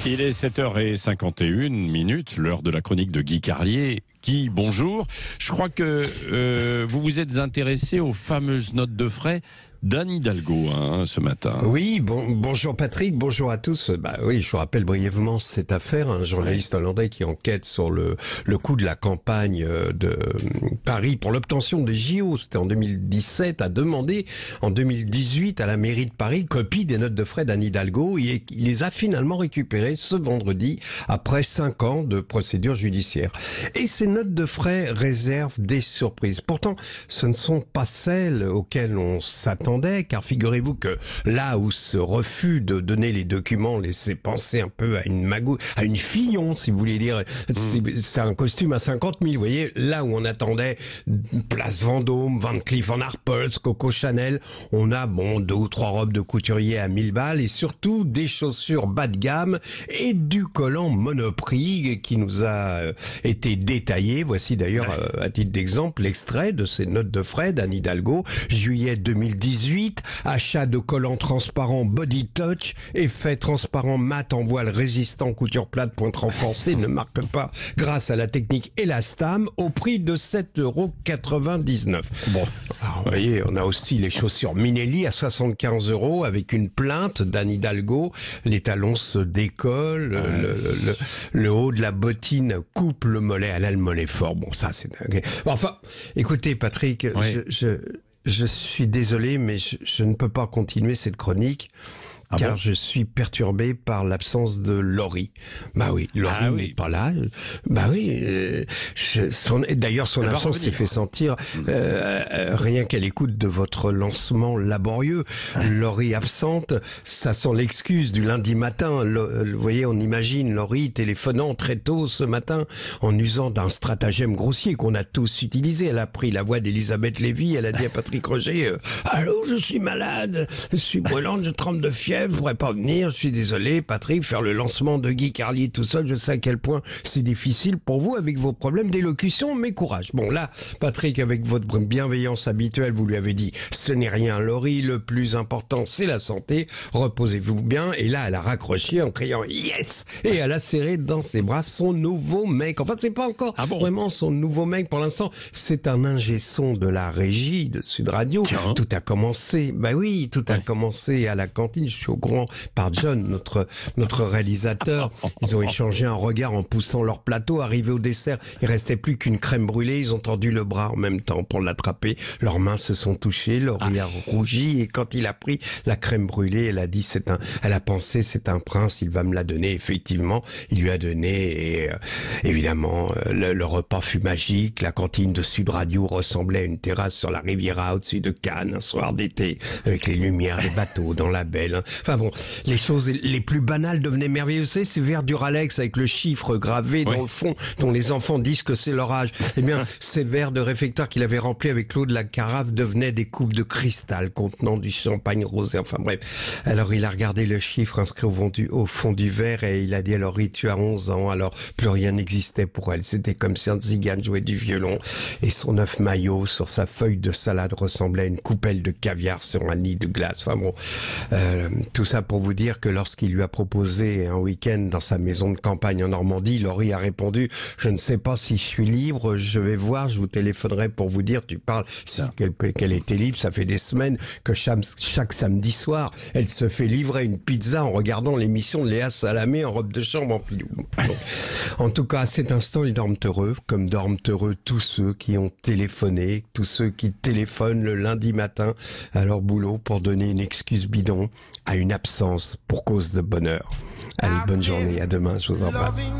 Il est 7h51, l'heure de la chronique de Guy Carlier. Guy, bonjour. Je crois que vous vous êtes intéressé aux fameuses notes de frais d'Anne Hidalgo ce matin. Oui, bonjour Patrick, bonjour à tous. Oui, je vous rappelle brièvement cette affaire. Un journaliste hollandais qui enquête sur le coût de la campagne de Paris pour l'obtention des JO. C'était en 2017, a demandé en 2018 à la mairie de Paris copie des notes de frais d'Anne Hidalgo et il les a finalement récupérées ce vendredi après 5 ans de procédure judiciaire. Et ces notes de frais réservent des surprises. Pourtant, ce ne sont pas celles auxquelles on s'attend. Car figurez-vous que là où ce refus de donner les documents laissait penser un peu à une magouille, à une Fillon, si vous voulez dire, c'est un costume à 50 000, vous voyez, là où on attendait Place Vendôme, Van Cleef & Arpels, Coco Chanel, on a 2 ou 3 robes de couturier à 1000 balles et surtout des chaussures bas de gamme et du collant Monoprix qui nous a été détaillé. Voici d'ailleurs, à titre d'exemple, l'extrait de ces notes de frais d'Anne Hidalgo, juillet 2018, achat de collants transparents Body Touch, effet transparent mat en voile résistant, couture plate, pointe renforcée, ne marque pas grâce à la technique Elastam au prix de 7,99 €. Bon, alors, vous voyez, on a aussi les chaussures Minelli à 75 € avec une plainte d'Anne Hidalgo. Les talons se décollent, le haut de la bottine coupe le mollet, elle a le mollet fort. Bon, ça c'est dingue. Enfin, écoutez Patrick, je suis désolé, mais je ne peux pas continuer cette chronique. Car je suis perturbé par l'absence de Laurie. Laurie n'est pas là. D'ailleurs, son absence s'est fait sentir rien qu'à l'écoute de votre lancement laborieux. Laurie absente, ça sent l'excuse du lundi matin. Vous voyez, on imagine Laurie téléphonant très tôt ce matin en usant d'un stratagème grossier qu'on a tous utilisé. Elle a pris la voix d'Elisabeth Lévy, elle a dit à Patrick Roger « Allô, je suis malade, je suis brûlante, je tremble de fièvre. Je pourrais pas venir, je suis désolé, Patrick, faire le lancement de Guy Carlier tout seul, je sais à quel point c'est difficile pour vous avec vos problèmes d'élocution, mais courage. Bon là, Patrick, avec votre bienveillance habituelle, vous lui avez dit, ce n'est rien, Laurie, le plus important, c'est la santé, reposez-vous bien. Et là, elle a raccroché en criant yes, et elle a serré dans ses bras son nouveau mec. Enfin, c'est pas encore vraiment son nouveau mec pour l'instant, c'est un ingé son de la régie de Sud Radio. Tout a commencé, tout a commencé à la cantine. Je suis au courant par John, notre réalisateur. Ils ont échangé un regard en poussant leur plateau. Arrivé au dessert, il restait plus qu'une crème brûlée. Ils ont tendu le bras en même temps pour l'attraper. Leurs mains se sont touchées. Laurie a rougi et quand il a pris la crème brûlée, elle a dit elle a pensé c'est un prince, il va me la donner. Effectivement, il lui a donné et évidemment le repas fut magique. La cantine de Sud Radio ressemblait à une terrasse sur la Riviera au-dessus de Cannes un soir d'été avec les lumières des bateaux dans la baie. Enfin bon, les choses les plus banales devenaient merveilleuses. Vous savez, ces verres Duralex avec le chiffre gravé dans le fond, dont les enfants disent que c'est leur âge. Eh bien, ces verres de réfectoire qu'il avait remplis avec l'eau de la carafe devenaient des coupes de cristal contenant du champagne rosé. Enfin bref. Alors il a regardé le chiffre inscrit au fond du verre et il a dit, alors tu as 11 ans. Alors plus rien n'existait pour elle. C'était comme si un tzigane jouait du violon et son œuf maillot sur sa feuille de salade ressemblait à une coupelle de caviar sur un nid de glace. Enfin bon, tout ça pour vous dire que lorsqu'il lui a proposé un week-end dans sa maison de campagne en Normandie, Laurie a répondu « Je ne sais pas si je suis libre, je vais voir, je vous téléphonerai pour vous dire, tu parles qu'elle était libre, ça fait des semaines que chaque samedi soir, elle se fait livrer une pizza en regardant l'émission de Léa Salamé en robe de chambre en pilou. » En tout cas, à cet instant, ils dorment heureux, comme dorment heureux tous ceux qui ont téléphoné, tous ceux qui téléphonent le lundi matin à leur boulot pour donner une excuse bidon à une absence pour cause de bonheur. Allez, bonne journée, à demain, je vous embrasse.